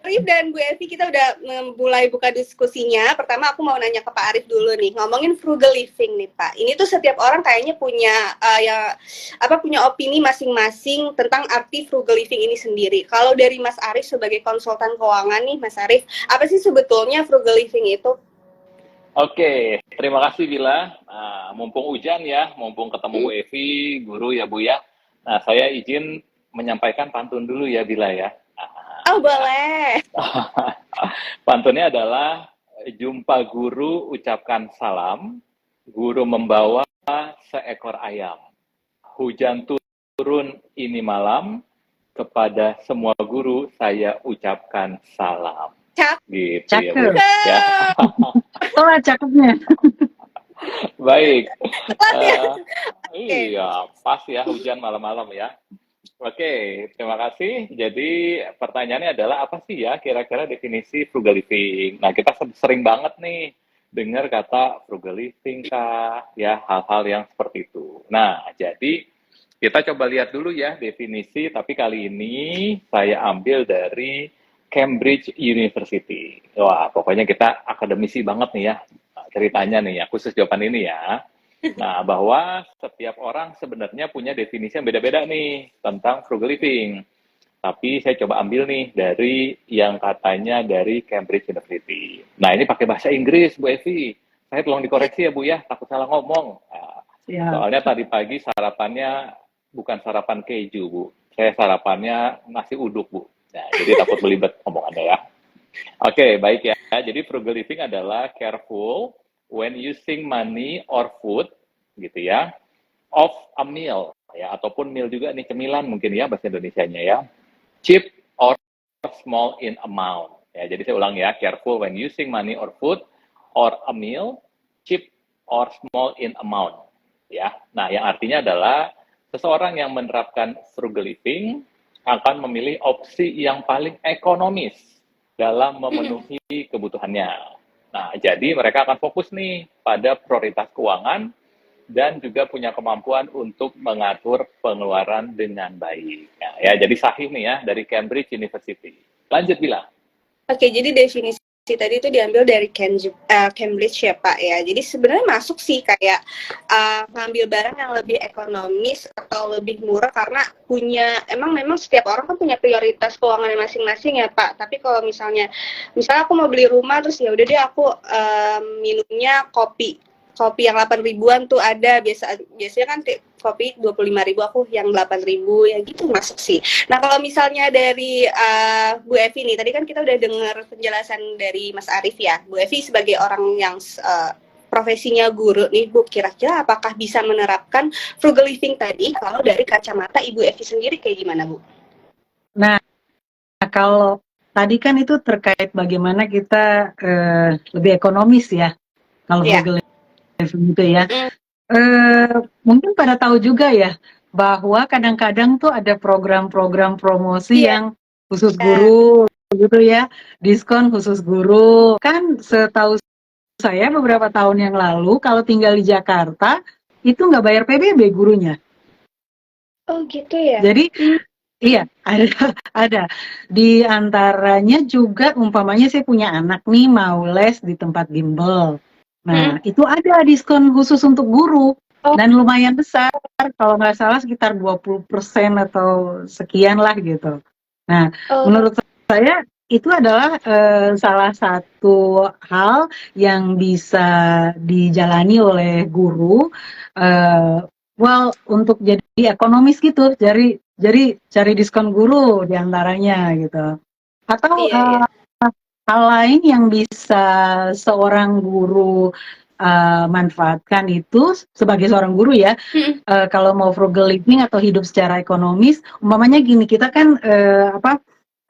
Arif dan Bu Evi, kita udah mulai buka diskusinya. Pertama aku mau nanya ke Pak Arif dulu nih, ngomongin frugal living nih Pak. Ini tuh setiap orang kayaknya punya opini masing-masing tentang arti frugal living ini sendiri. Kalau dari Mas Arif sebagai konsultan keuangan nih, Mas Arif, apa sih sebetulnya frugal living itu? Oke, terima kasih Bila. Mumpung hujan ya, mumpung ketemu Bu Evi, guru ya Bu ya. Nah, saya izin menyampaikan pantun dulu ya Bila ya. Oh boleh. Pantunnya adalah jumpa guru ucapkan salam, guru membawa seekor ayam. Hujan turun ini malam, kepada semua guru saya ucapkan salam. Gitu ya Bu. Ya. Itulah cakepnya. Baik. Iya, pas ya hujan malam-malam ya. Oke, terima kasih. Jadi pertanyaannya adalah apa sih ya kira-kira definisi frugal living? Nah, kita sering banget nih dengar kata frugal living kah, ya hal-hal yang seperti itu. Nah, jadi kita coba lihat dulu ya definisi, tapi kali ini saya ambil dari Cambridge University. Wah, pokoknya kita akademisi banget nih ya ceritanya nih ya, khusus jawaban ini ya. Nah, bahwa setiap orang sebenarnya punya definisi yang beda-beda nih tentang frugal living. Tapi saya coba ambil nih dari yang katanya dari Cambridge University. Nah, ini pakai bahasa Inggris, Bu Evi. Saya tolong dikoreksi ya, Bu ya, takut salah ngomong. Nah, soalnya tadi pagi sarapannya bukan sarapan keju, Bu. Saya sarapannya nasi uduk, Bu. Nah, jadi takut belibet omongannya ya. Oke, baik ya. Jadi frugal living adalah careful when using money or food, gitu ya, of a meal, ya, ataupun meal juga nih, cemilan mungkin ya bahasa Indonesianya ya, cheap or small in amount. Ya, jadi saya ulang ya, careful when using money or food or a meal, cheap or small in amount. Ya, nah yang artinya adalah seseorang yang menerapkan frugal living akan memilih opsi yang paling ekonomis dalam memenuhi kebutuhannya. Nah, jadi mereka akan fokus nih pada prioritas keuangan dan juga punya kemampuan untuk mengatur pengeluaran dengan baik. Nah, ya, jadi sahih nih ya dari Cambridge University. Lanjut Bila. Oke, jadi definisi tadi itu diambil dari Cambridge ya Pak ya. Jadi sebenarnya masuk sih kayak ngambil barang yang lebih ekonomis atau lebih murah karena memang setiap orang kan punya prioritas keuangan masing-masing ya Pak. Tapi kalau misalnya aku mau beli rumah terus ya udah deh aku minumnya kopi yang 8 ribuan tuh ada, biasanya kan kopi 25 ribu, aku yang 8 ribu ya gitu masuk sih. Nah kalau misalnya dari Bu Evi nih, tadi kan kita udah dengar penjelasan dari Mas Arif ya. Bu Evi sebagai orang yang profesinya guru nih Bu, kira-kira apakah bisa menerapkan frugal living tadi kalau dari kacamata Ibu Evi sendiri kayak gimana Bu? Nah kalau tadi kan itu terkait bagaimana kita lebih ekonomis ya kalau frugal living itu ya. Mungkin pada tahu juga ya bahwa kadang-kadang tuh ada program-program promosi yang khusus guru gitu ya, diskon khusus guru. Kan setahu saya beberapa tahun yang lalu kalau tinggal di Jakarta itu nggak bayar PBB gurunya. Oh gitu ya. Jadi iya, ada. Di antaranya juga umpamanya saya punya anak nih mau les di tempat bimbel. Nah, itu ada diskon khusus untuk guru dan lumayan besar. Kalau nggak salah sekitar 20% atau sekian lah gitu. Nah, menurut saya itu adalah salah satu hal yang bisa dijalani oleh guru untuk jadi ekonomis gitu. Jadi cari diskon guru diantaranya gitu. Atau hal lain yang bisa seorang guru manfaatkan itu sebagai seorang guru ya, kalau mau frugal living atau hidup secara ekonomis, umpamanya gini, kita kan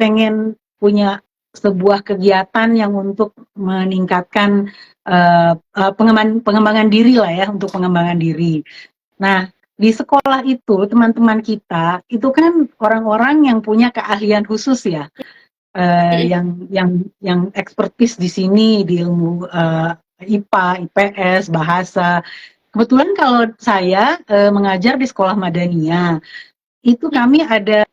pengen punya sebuah kegiatan yang untuk meningkatkan pengembangan diri lah ya, untuk pengembangan diri. Nah, di sekolah itu teman-teman kita itu kan orang-orang yang punya keahlian khusus ya. Yang ekspertis di sini di ilmu IPA, IPS, bahasa. Kebetulan kalau saya mengajar di sekolah Madania, itu kami ada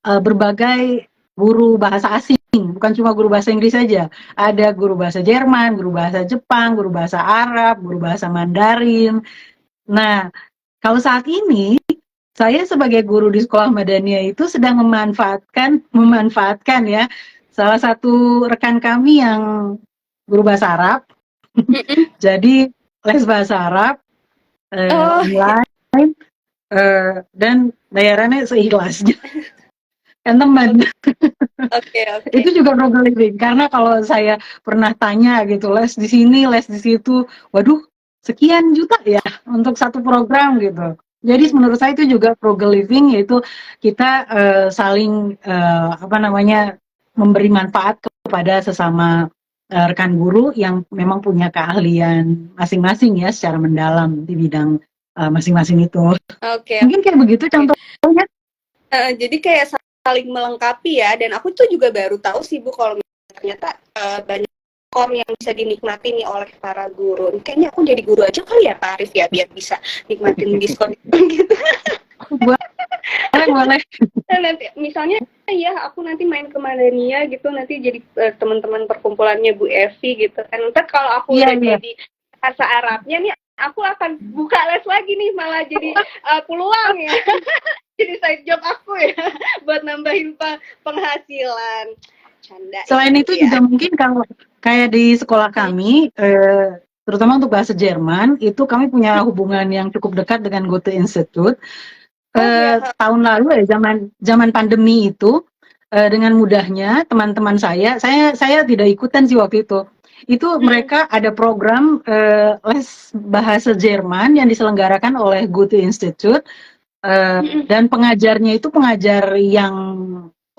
berbagai guru bahasa asing bukan cuma guru bahasa Inggris saja. Ada guru bahasa Jerman, guru bahasa Jepang, guru bahasa Arab, guru bahasa Mandarin. Nah, kalau saat ini saya sebagai guru di sekolah Madania itu sedang memanfaatkan ya salah satu rekan kami yang guru bahasa Arab. Jadi les bahasa Arab online dan bayarannya seikhlasnya. Kan teman. Oke. Itu juga struggle living karena kalau saya pernah tanya gitu, les di sini, les di situ, waduh sekian juta ya untuk satu program gitu. Jadi menurut saya itu juga struggle living, yaitu kita saling memberi manfaat kepada sesama rekan guru yang memang punya keahlian masing-masing ya secara mendalam di bidang masing-masing itu. Oke. Mungkin kayak begitu contohnya. Jadi kayak saling melengkapi ya, dan aku tuh juga baru tahu sih Bu kalau ternyata banyak diskon yang bisa dinikmati nih oleh para guru. Kayaknya aku jadi guru aja kali ya Pak Arif ya, biar bisa nikmatin diskon gitu. Boleh. Nah, nanti misalnya ya aku nanti main ke Madania gitu, nanti jadi teman-teman perkumpulannya Bu Evi gitu kan. Ntar kalau aku udah jadi bahasa Arabnya nih, aku akan buka les lagi nih, malah jadi peluang ya. Jadi side job aku ya buat nambahin penghasilan. Canda. Selain itu ya. Juga mungkin kalau kayak di sekolah kami, terutama untuk bahasa Jerman, itu kami punya hubungan yang cukup dekat dengan Goethe Institut. Tahun lalu ya, zaman pandemi itu, dengan mudahnya teman-teman saya tidak ikutan sih waktu itu. Itu mereka ada program les bahasa Jerman yang diselenggarakan oleh Goethe Institut. Dan pengajarnya itu pengajar yang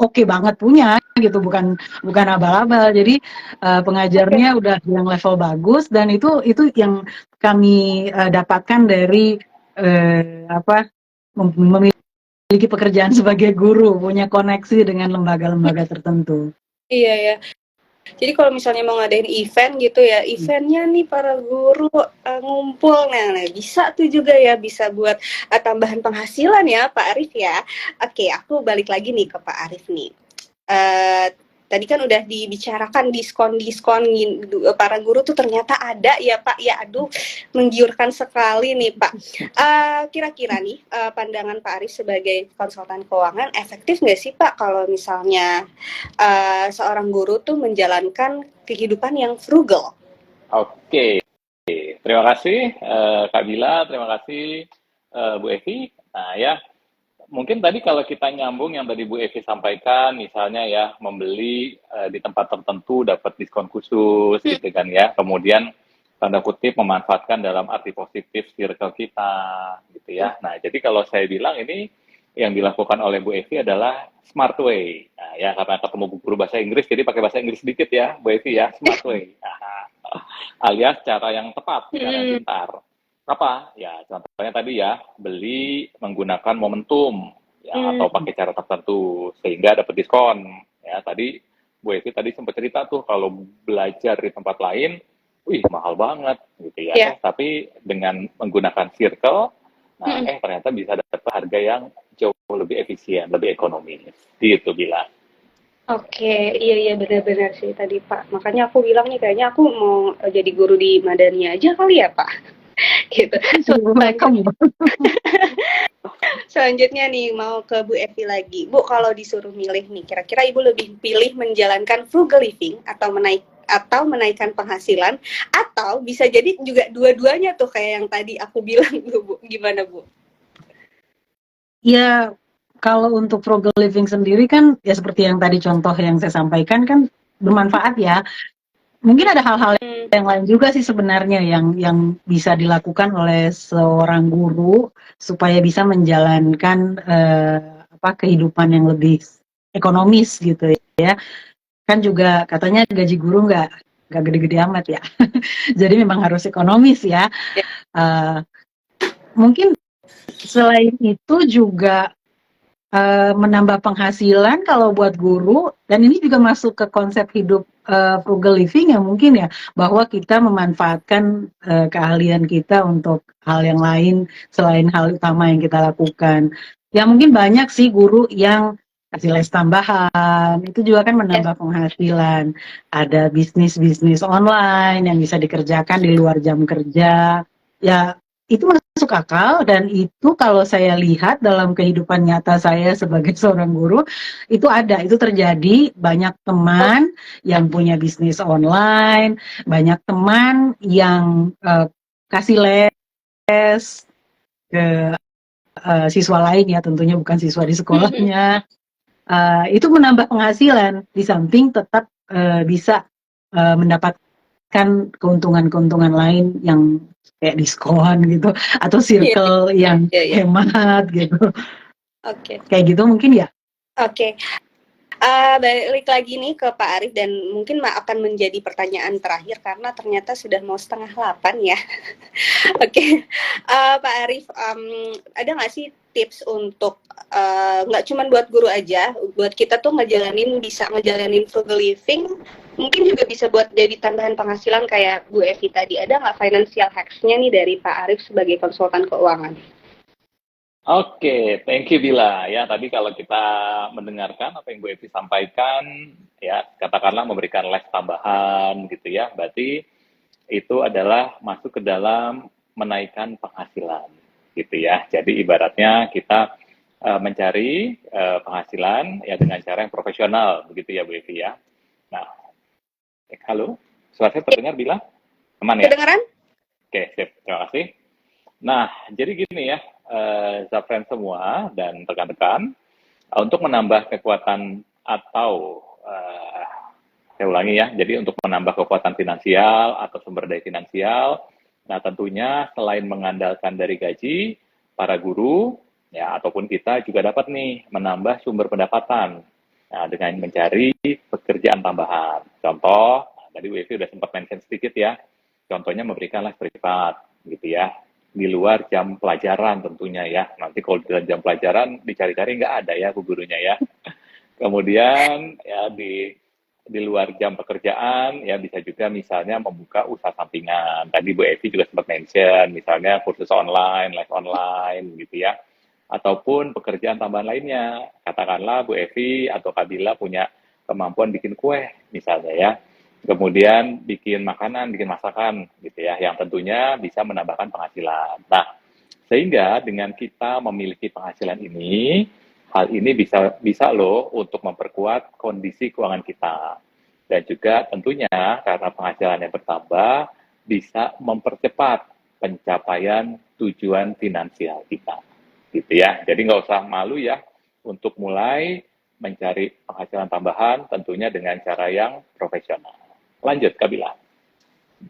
oke banget punya gitu, bukan abal-abal. Jadi pengajarnya udah yang level bagus, dan itu yang kami dapatkan dari memiliki pekerjaan sebagai guru, punya koneksi dengan lembaga-lembaga tertentu. Iya ya. Jadi kalau misalnya mau ngadain event gitu ya, eventnya nih para guru ngumpul, nah bisa tuh juga ya, bisa buat tambahan penghasilan ya Pak Arif ya. Oke, aku balik lagi nih ke Pak Arif nih. Tadi kan udah dibicarakan diskon para guru tuh ternyata ada ya Pak ya. Aduh, menggiurkan sekali nih Pak. Kira-kira nih pandangan Pak Arif sebagai konsultan keuangan, efektif nggak sih Pak kalau misalnya seorang guru tuh menjalankan kehidupan yang frugal? Oke, terima kasih Kak Bila, terima kasih Bu Evi. Nah ya, mungkin tadi kalau kita nyambung yang tadi Bu Evi sampaikan, misalnya ya membeli di tempat tertentu dapat diskon khusus gitu kan ya, kemudian tanda kutip memanfaatkan dalam arti positif circle kita gitu ya. Nah jadi kalau saya bilang ini yang dilakukan oleh Bu Evi adalah smart way. Nah ya, karena ketemu guru bahasa Inggris jadi pakai bahasa Inggris sedikit ya Bu Evi ya, smart way. Alias cara yang tepat, cara yang pintar. Apa? Ya, contohnya tadi ya, beli menggunakan momentum ya, atau pakai cara tertentu sehingga dapat diskon. Ya, tadi Bu Evi tadi sempat cerita tuh kalau belajar di tempat lain, wih mahal banget gitu ya. Yeah. Tapi dengan menggunakan circle, nah ternyata bisa dapat harga yang jauh lebih efisien, lebih ekonomis. Gitu Bila. Oke, iya benar-benar sih tadi Pak. Makanya aku bilang nih kayaknya aku mau jadi guru di Madania aja kali ya Pak. Gitu. Selanjutnya nih mau ke Bu Evi lagi. Bu, kalau disuruh milih nih, kira-kira Ibu lebih pilih menjalankan frugal living atau menaikkan penghasilan, atau bisa jadi juga dua-duanya tuh kayak yang tadi aku bilang tuh Bu. Gimana Bu? Ya, kalau untuk frugal living sendiri kan ya seperti yang tadi contoh yang saya sampaikan kan bermanfaat ya. Mungkin ada hal-hal yang lain juga sih sebenarnya yang bisa dilakukan oleh seorang guru supaya bisa menjalankan kehidupan yang lebih ekonomis gitu ya. Kan juga katanya gaji guru nggak gede-gede amat ya. Jadi memang harus ekonomis ya. Mungkin selain itu juga menambah penghasilan kalau buat guru, dan ini juga masuk ke konsep hidup frugal living ya mungkin ya, bahwa kita memanfaatkan keahlian kita untuk hal yang lain selain hal utama yang kita lakukan. Ya mungkin banyak sih guru yang kasih les tambahan, itu juga kan Yes. menambah penghasilan. Ada bisnis-bisnis online yang bisa dikerjakan di luar jam kerja. Ya, itu masuk akal dan itu kalau saya lihat dalam kehidupan nyata saya sebagai seorang guru, itu terjadi. Banyak teman yang punya bisnis online, banyak teman yang kasih les ke siswa lain ya, tentunya bukan siswa di sekolahnya. Itu menambah penghasilan di samping tetap bisa mendapatkan keuntungan-keuntungan lain yang kayak diskon gitu atau circle yang hemat gitu. Oke. Kayak gitu mungkin ya. Oke. Balik lagi nih ke Pak Arif dan mungkin akan menjadi pertanyaan terakhir karena ternyata sudah mau 7:30 ya. Oke. Pak Arif, ada nggak sih tips untuk nggak cuma buat guru aja, buat kita tuh bisa ngejalanin frugal living, mungkin juga bisa buat jadi tambahan penghasilan kayak Bu Evi tadi. Ada nggak financial hacks-nya nih dari Pak Arif sebagai konsultan keuangan? Oke, thank you Bila. Ya, tadi kalau kita mendengarkan apa yang Bu Evi sampaikan, ya katakanlah memberikan les tambahan gitu ya, berarti itu adalah masuk ke dalam menaikkan penghasilan gitu ya. Jadi ibaratnya kita mencari penghasilan ya dengan cara yang profesional begitu ya Bu Evi ya. Nah, halo, suara saya terdengar Bila? Aman ya? Kedengeran? Oke, sip. Terima kasih. Nah, jadi gini ya, Zafran semua dan rekan-rekan, untuk menambah kekuatan atau saya ulangi ya, jadi untuk menambah kekuatan finansial atau sumber daya finansial, nah tentunya selain mengandalkan dari gaji, para guru, ya ataupun kita juga dapat nih menambah sumber pendapatan, nah, dengan mencari pekerjaan tambahan. Contoh, tadi WF udah sempat mention sedikit ya, contohnya memberikan les privat, gitu ya, di luar jam pelajaran tentunya ya. Nanti kalau di jam pelajaran dicari-cari nggak ada ya bu gurunya ya. Kemudian ya di luar jam pekerjaan ya bisa juga misalnya membuka usaha sampingan. Tadi Bu Evi juga sempat mention misalnya kursus online, live online gitu ya. Ataupun pekerjaan tambahan lainnya. Katakanlah Bu Evi atau Kabila punya kemampuan bikin kue misalnya ya. Kemudian bikin makanan, bikin masakan gitu ya, yang tentunya bisa menambahkan penghasilan. Nah, sehingga dengan kita memiliki penghasilan ini, hal ini bisa loh untuk memperkuat kondisi keuangan kita. Dan juga tentunya karena penghasilannya bertambah, bisa mempercepat pencapaian tujuan finansial kita. Gitu ya. Jadi nggak usah malu ya untuk mulai mencari penghasilan tambahan tentunya dengan cara yang profesional. Lanjut, Kabila.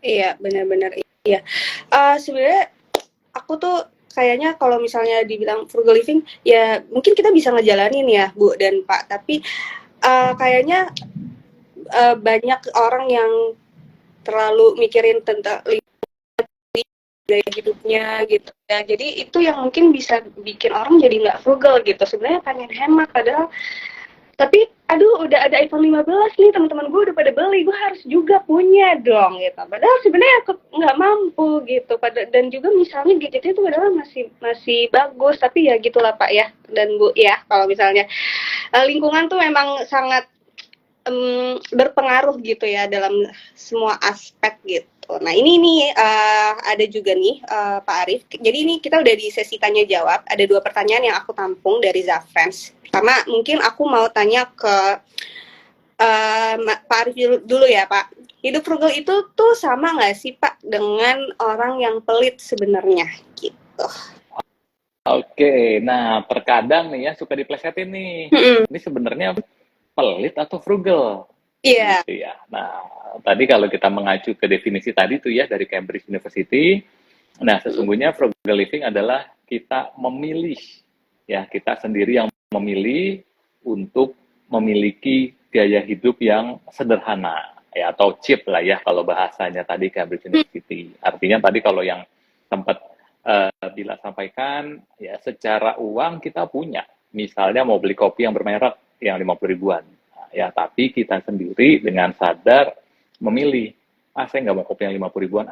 Iya, benar-benar iya. Sebenarnya aku tuh kayaknya kalau misalnya dibilang frugal living, ya mungkin kita bisa ngejalanin ya, Bu dan Pak. Tapi kayaknya banyak orang yang terlalu mikirin tentang gaya hidupnya gitu ya. Jadi itu yang mungkin bisa bikin orang jadi nggak frugal gitu. Sebenarnya pengen hemat, padahal tapi aduh udah ada iPhone 15 nih, teman-teman gue udah pada beli, gue harus juga punya dong gitu. Padahal sebenarnya aku nggak mampu gitu. Dan juga misalnya gadgetnya itu padahal masih bagus, tapi ya gitulah Pak ya dan Bu ya. Kalau misalnya lingkungan tuh memang sangat berpengaruh gitu ya dalam semua aspek gitu. Nah ini nih ada juga nih Pak Arif. Jadi ini kita udah di sesi tanya jawab. Ada 2 pertanyaan yang aku tampung dari Zafrans. Pertama mungkin aku mau tanya ke Pak Arif dulu ya Pak. Hidup frugal itu tuh sama nggak sih Pak dengan orang yang pelit sebenarnya gitu? Oke, nah terkadang nih ya suka diplesetin nih. Ini sebenarnya pelit atau frugal? Iya. Gitu ya. Nah, tadi kalau kita mengacu ke definisi tadi tuh ya dari Cambridge University, nah sesungguhnya frugal living adalah kita memilih, ya kita sendiri yang memilih untuk memiliki gaya hidup yang sederhana, ya atau cheap lah ya kalau bahasanya tadi Cambridge University. Artinya tadi kalau yang sempat Bila sampaikan, ya secara uang kita punya, misalnya mau beli kopi yang bermerek yang 50 ribuan, ya tapi kita sendiri dengan sadar memilih, saya nggak mau kopi yang 50 ribuan,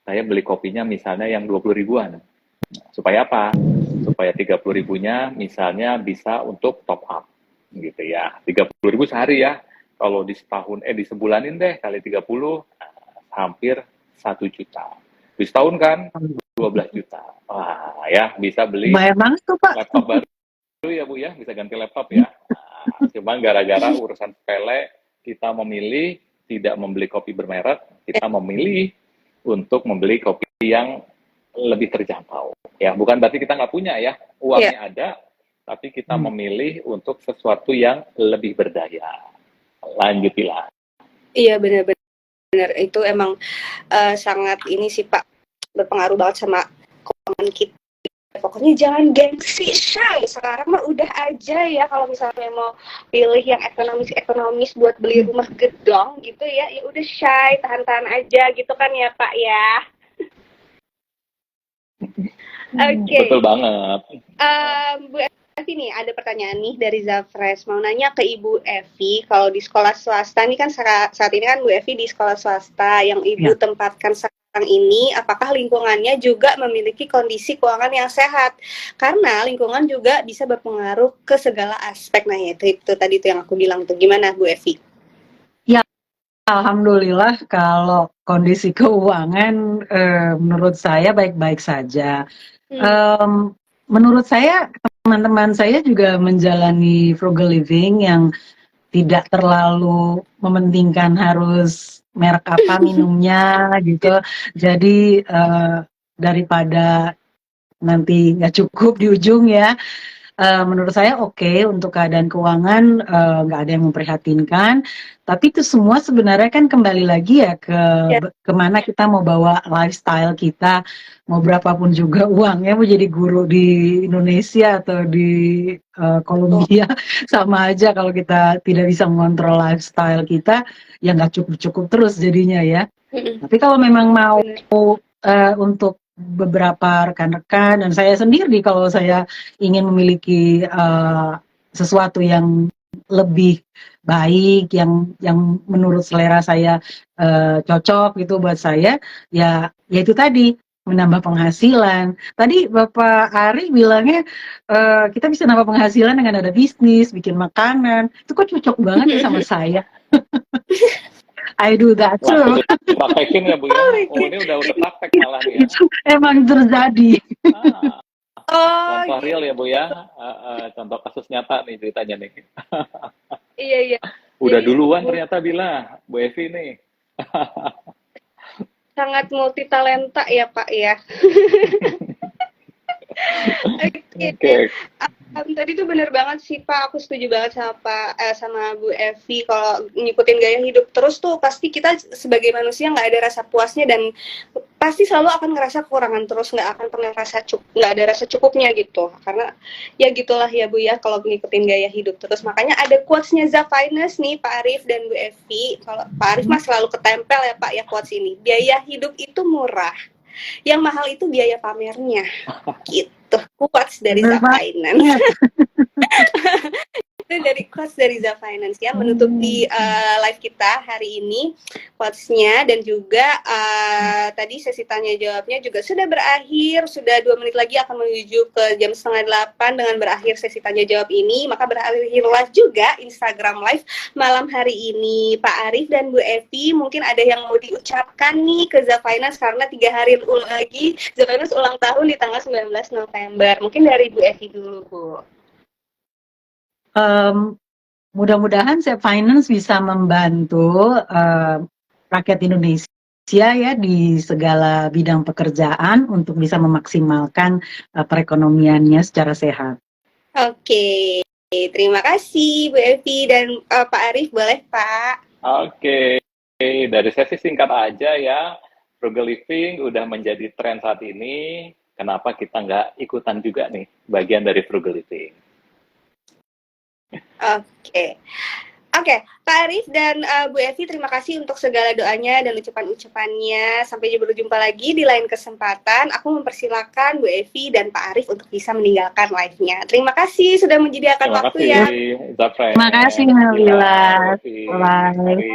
saya beli kopinya misalnya yang 20 ribuan. Supaya apa? Supaya 30 ribunya misalnya bisa untuk top up. gitu ya. 30.000 sehari ya. Kalau di setahun, di sebulanin deh kali 30, hampir 1 juta. Di setahun kan 12 juta. Wah, ya bisa beli Bayar banget tuh, Pak. laptop baru ya Bu ya, bisa ganti laptop ya. Nah, cuman gara-gara urusan sepele, kita memilih tidak membeli kopi bermerek, kita memilih untuk membeli kopi yang lebih terjangkau. Ya, bukan berarti kita nggak punya ya, uangnya ada, tapi kita memilih untuk sesuatu yang lebih berdaya. Lanjutilah. Iya, benar-benar itu emang sangat ini sih Pak, berpengaruh banget sama keuangan kita. Pokoknya jangan gengsi, shy. Sekarang mah udah aja ya kalau misalnya mau pilih yang ekonomis buat beli rumah gedong gitu ya, ya udah shy, tahan-tahan aja gitu kan ya Pak ya. Oke. Betul banget. Bu Evi nih ada pertanyaan nih dari Zafres, mau nanya ke Ibu Evi, kalau di sekolah swasta nih kan saat ini kan Bu Evi di sekolah swasta yang Ibu tempatkan sekarang ini, apakah lingkungannya juga memiliki kondisi keuangan yang sehat? Karena lingkungan juga bisa berpengaruh ke segala aspek. Nah itu tadi itu yang aku bilang tuh, gimana Bu Evi? Ya, alhamdulillah kalau kondisi keuangan menurut saya baik-baik saja. Menurut saya teman-teman saya juga menjalani frugal living yang tidak terlalu mementingkan harus merek apa minumnya gitu. Jadi daripada nanti nggak cukup di ujung ya, menurut saya oke, untuk keadaan keuangan nggak ada yang memprihatinkan. Tapi itu semua sebenarnya kan kembali lagi ya ke kemana kita mau bawa lifestyle kita. Mau berapapun juga uangnya, mau jadi guru di Indonesia atau di Kolombia sama aja kalau kita tidak bisa mengontrol lifestyle kita, ya nggak cukup-cukup terus jadinya ya. Tapi kalau memang mau untuk beberapa rekan-rekan dan saya sendiri, kalau saya ingin memiliki sesuatu yang lebih baik, yang menurut selera saya cocok gitu buat saya, ya itu tadi, menambah penghasilan. Tadi Bapak Ari bilangnya kita bisa nambah penghasilan dengan ada bisnis, bikin makanan. Itu kok cocok banget ya sama saya. I do that too. Praktekin ya Bu ya. Oh ini udah praktek malah nih ya. Itu emang terjadi. Contoh real ya Bu ya. Contoh kasus nyata nih ceritanya nih. Iya. Udah duluan ternyata Bila, Bu Evi nih. Sangat multi talenta ya Pak ya. Oke. Tadi tuh bener banget sih Pak, aku setuju banget sama Bu Evi, kalau ngikutin gaya hidup terus tuh pasti kita sebagai manusia nggak ada rasa puasnya dan pasti selalu akan ngerasa kekurangan terus, nggak akan pernah nggak ada rasa cukupnya gitu, karena ya gitulah ya Bu ya kalau ngikutin gaya hidup terus. Makanya ada quotes-nya Zafinance nih Pak Arif dan Bu Evi, kalau Pak Arif mah selalu ketempel ya Pak ya quotes ini, biaya hidup itu murah, yang mahal itu biaya pamernya gitu. Quotes dari Zafinance. Itu dari quotes dari Zafinance ya, menutupi live kita hari ini quotes-nya, dan juga tadi sesi tanya jawabnya juga sudah berakhir, sudah 2 menit lagi akan menuju ke jam 7:30 dengan berakhir sesi tanya jawab ini, maka berakhirlah juga Instagram live malam hari ini. Pak Arif dan Bu Evi, mungkin ada yang mau diucapkan nih ke Zafinance karena 3 hari lagi Zafinance ulang tahun di tanggal 19 November. Mungkin dari Bu Evi dulu Bu. Mudah-mudahan Zafinance bisa membantu rakyat Indonesia ya di segala bidang pekerjaan untuk bisa memaksimalkan perekonomiannya secara sehat. Oke, terima kasih Bu Evi dan Pak Arif, boleh Pak? Oke, dari sesi singkat aja ya, frugal living udah menjadi tren saat ini, kenapa kita nggak ikutan juga nih bagian dari frugal living? Oke, Pak Arif dan Bu Evi, terima kasih untuk segala doanya dan ucapan-ucapannya. Sampai berjumpa lagi di lain kesempatan. Aku mempersilakan Bu Evi dan Pak Arif untuk bisa meninggalkan live-nya. Terima kasih sudah menyediakan waktu ya. Terima kasih, Terima kasih, Nabila. Bye.